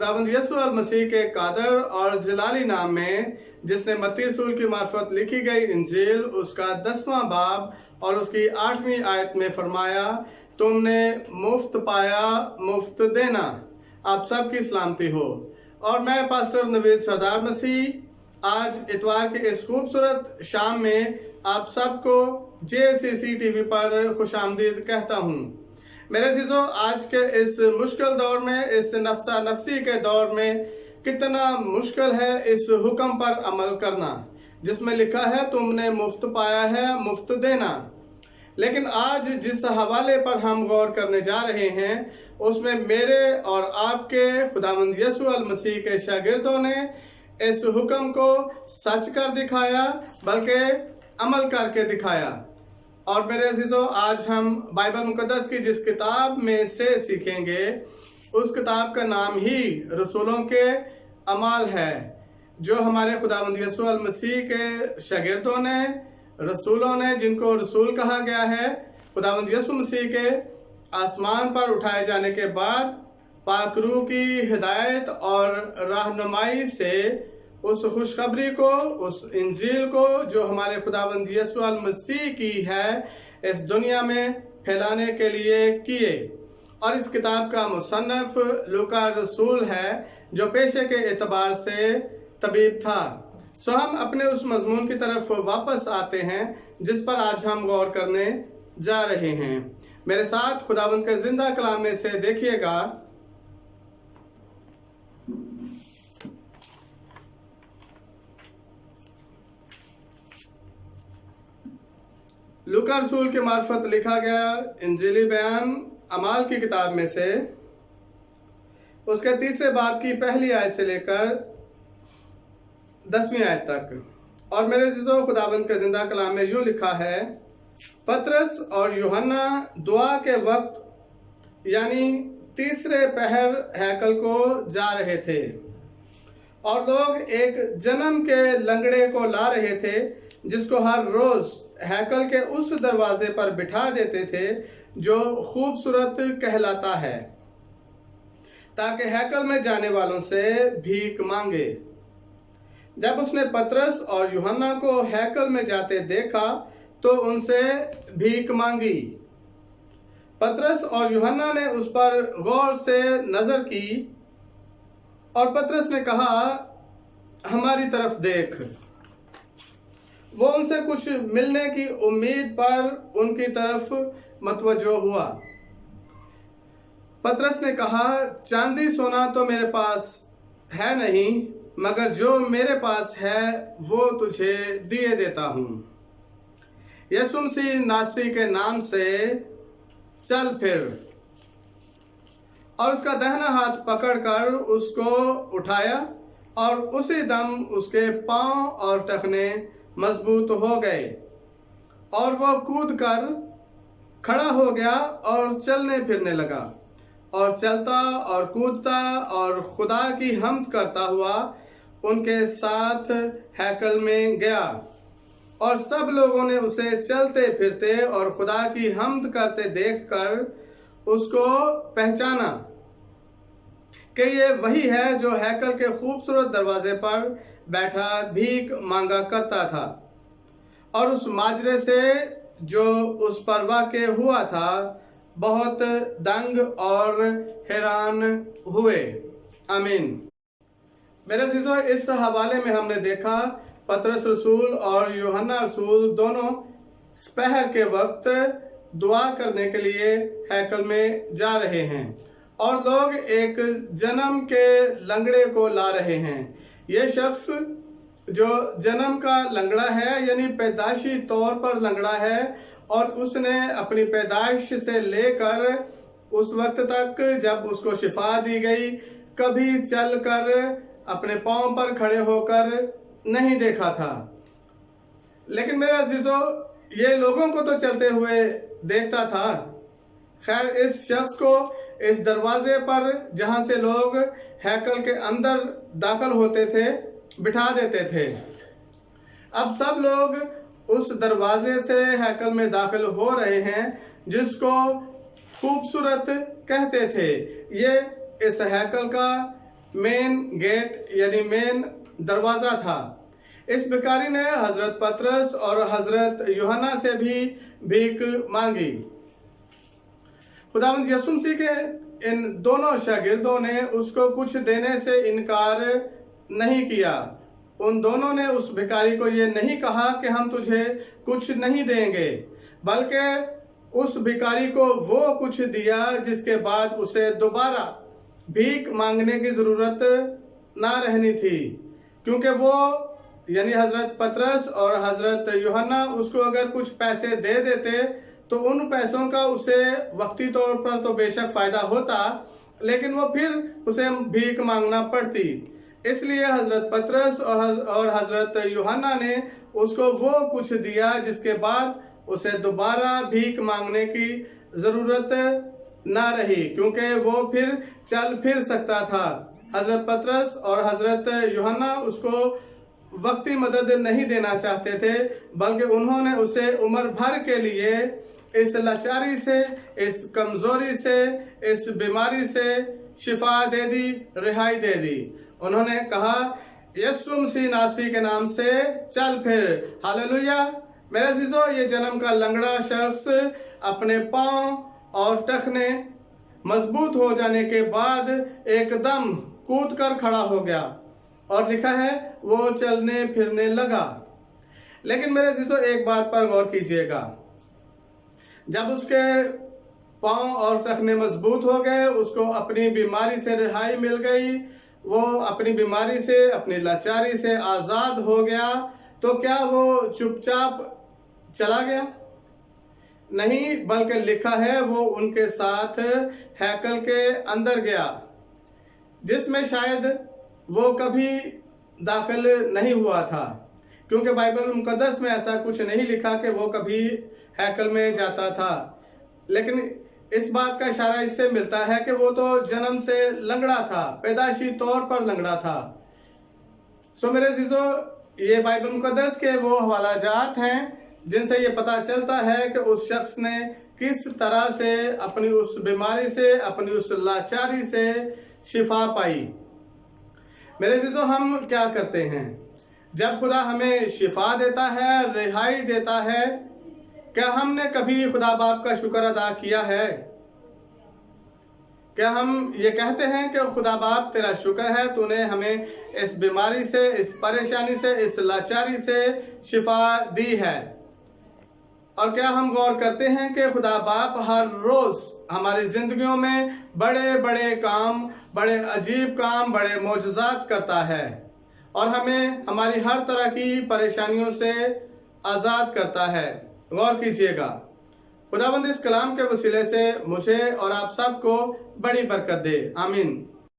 खुदावंद यीशु अल मसीह के कादर और जलाली नाम में, जिसने मत्ती रसूल की मार्फत लिखी गई इंजील उसका 10वां बाब और उसकी 8वीं आयत में फरमाया, तुमने मुफ्त पाया मुफ्त देना। आप सबकी सलामती हो। और मैं पास्टर नवीद सरदार मसीह आज इतवार के इस खूबसूरत शाम में आप सबको JCC TV पर खुशामदीद कहता हूँ। मेरे अजीजों, आज के इस मुश्किल दौर में, इस नफ्सा नफसी के दौर में कितना मुश्किल है इस हुक्म पर अमल करना जिसमें लिखा है तुमने मुफ्त पाया है मुफ्त देना। लेकिन आज जिस हवाले पर हम गौर करने जा रहे हैं उसमें मेरे और आपके खुदावंद यीशु अल मसीह के शागिर्दों ने इस हुक्म को सच कर दिखाया, बल्कि अमल करके दिखाया। और मेरे अजीजों, आज हम बाइबल मुकद्दस की जिस किताब में से सीखेंगे उस किताब का नाम ही रसूलों के अमाल है, जो हमारे खुदावंद यीशु अल मसीह के शागिर्दों ने, रसूलों ने, जिनको रसूल कहा गया है, खुदावंद यीशु मसीह के आसमान पर उठाए जाने के बाद पाक रूह की हिदायत और रहनुमाई से उस खुशखबरी को, उस इंजील को जो हमारे खुदावंद यीशु अल मसीह की है, इस दुनिया में फैलाने के लिए किए। और इस किताब का मुसन्नफ लूका रसूल है, जो पेशे के एतबार से तबीब था। सो हम अपने उस मजमून की तरफ वापस आते हैं जिस पर आज हम गौर करने जा रहे हैं। मेरे साथ खुदावंद के जिंदा कलाम में से देखिएगा लूका रसूल के मार्फत लिखा गया इंजीली बयान अमाल की किताब में से उसके 3 बाब की पहली आयत से लेकर 10वीं आयत तक। और मेरे अज़ीज़ों, खुदावंद के जिंदा कलाम में यूं लिखा है, पतरस और यूहन्ना दुआ के वक्त यानी तीसरे पहर हैकल को जा रहे थे और लोग एक जन्म के लंगड़े को ला रहे थे जिसको हर रोज हैकल के उस दरवाजे पर बिठा देते थे जो खूबसूरत कहलाता है, ताकि हैकल में जाने वालों से भीख मांगे। जब उसने पतरस और यूहन्ना को हैकल में जाते देखा तो उनसे भीख मांगी। पतरस और यूहन्ना ने उस पर गौर से नजर की और पतरस ने कहा, हमारी तरफ देख। वो उनसे कुछ मिलने की उम्मीद पर उनकी तरफ मतवज्जो हुआ। पतरस ने कहा, चांदी सोना तो मेरे पास है नहीं, मगर जो मेरे पास है वो तुझे दिए देता हूं। यीशु मसीह नासरी के नाम से चल फिर। और उसका दाहिना हाथ पकड़कर उसको उठाया और उसी दम उसके पांव और टखने मजबूत हो गए और वह कूद कर खड़ा हो गया और चलने फिरने लगा और चलता और कूदता और खुदा की हम्द करता हुआ उनके साथ हैकल में गया। और सब लोगों ने उसे चलते फिरते और खुदा की हम्द करते देखकर उसको पहचाना कि ये वही है जो हैकल के खूबसूरत दरवाजे पर बैठा भीख मांगा करता था। और उस माजरे से जो उस पर वाक़े हुआ था बहुत दंग और हैरान हुए। आमीन। मेरे अज़ीज़ों, इस हवाले में हमने देखा पतरस रसूल और यूहन्ना रसूल दोनों सपहर के वक्त दुआ करने के लिए हैकल में जा रहे हैं और लोग एक जन्म के लंगड़े को ला रहे हैं। ये शख्स जो जन्म का लंगड़ा है, यानी पैदाइशी तौर पर लंगड़ा है, और उसने अपनी पैदाइश से लेकर उस वक्त तक जब उसको शिफा दी गई कभी चलकर अपने पांव पर खड़े होकर नहीं देखा था। लेकिन मेरे अजीजों, ये लोगों को तो चलते हुए देखता था। खैर, इस शख्स को इस दरवाजे पर जहां से लोग हैकल के अंदर दाखिल होते थे बिठा देते थे। अब सब लोग उस दरवाजे से हैकल में दाखिल हो रहे हैं जिसको खूबसूरत कहते थे। ये इस हैकल का मेन गेट यानी मेन दरवाजा था। इस भिखारी ने हजरत पतरस और हजरत यूहन्ना से भी भीख मांगी। खुदावंद यीशु मसीह के इन दोनों शागिर्दों ने उसको कुछ देने से इनकार नहीं किया। उन दोनों ने उस भिखारी को ये नहीं कहा कि हम तुझे कुछ नहीं देंगे, बल्कि उस भिखारी को वो कुछ दिया जिसके बाद उसे दोबारा भीख मांगने की जरूरत ना रहनी थी, क्योंकि वो यानी हजरत पतरस और हजरत यूहन्ना उसको अगर कुछ पैसे दे देते तो उन पैसों का उसे वक्ती तौर पर तो बेशक फायदा होता, लेकिन वो फिर उसे भीख मांगना पड़ती। इसलिए हजरत पतरस और हजरत यूहन्ना ने उसको वो कुछ दिया जिसके बाद उसे दोबारा भीख मांगने की जरूरत ना रही, क्योंकि वो फिर चल फिर सकता था। हजरत पतरस और हजरत यूहन्ना उसको वक्ती मदद नहीं देना चाहते थे, बल्कि उन्होंने उसे उम्र भर के लिए इस लाचारी से, इस कमजोरी से, इस बीमारी से शिफा दे दी, रिहाई दे दी। उन्होंने कहा यीशु मसीह नासरी के नाम से चल फिर। हालेलुया। मेरे अजीजों, ये जन्म का लंगड़ा शख्स अपने पांव और टखने मजबूत हो जाने के बाद एकदम कूद कर खड़ा हो गया और लिखा है वो चलने फिरने लगा। लेकिन मेरे अजीजों, एक बात पर गौर कीजिएगा, जब उसके पांव और टखने मजबूत हो गए, उसको अपनी बीमारी से रिहाई मिल गई, वो अपनी बीमारी से, अपनी लाचारी से आजाद हो गया, तो क्या वो चुपचाप चला गया? नहीं, बल्कि लिखा है वो उनके साथ हैकल के अंदर गया, जिसमें शायद वो कभी दाखिल नहीं हुआ था, क्योंकि बाइबल मुकद्दस में ऐसा कुछ नहीं लिखा कि वो कभी हैकल में जाता था। लेकिन इस बात का इशारा इससे मिलता है कि वो तो जन्म से लंगड़ा था, पैदाइशी तौर पर लंगड़ा था। सो मेरे अजीजों, ये बाइबल मुकद्दस के वो हवालाजात हैं जिनसे ये पता चलता है कि उस शख्स ने किस तरह से अपनी उस बीमारी से, अपनी उस लाचारी से शिफा पाई। मेरे अजीजों, हम क्या करते हैं जब खुदा हमें शिफा देता है, रिहाई देता है? क्या हमने कभी खुदा बाप का शुक्र अदा किया है? क्या हम ये कहते हैं कि खुदा बाप तेरा शुक्र है, तूने हमें इस बीमारी से, इस परेशानी से, इस लाचारी से शिफा दी है? और क्या हम गौर करते हैं कि खुदा बाप हर रोज हमारी जिंदगियों में बड़े बड़े काम, बड़े अजीब काम, बड़े मोजज़ात करता है और हमें हमारी हर तरह की परेशानियों से आज़ाद करता है? गौर कीजिएगा। खुदावंद इस कलाम के वसीले से मुझे और आप सबको बड़ी बरकत दे। आमीन।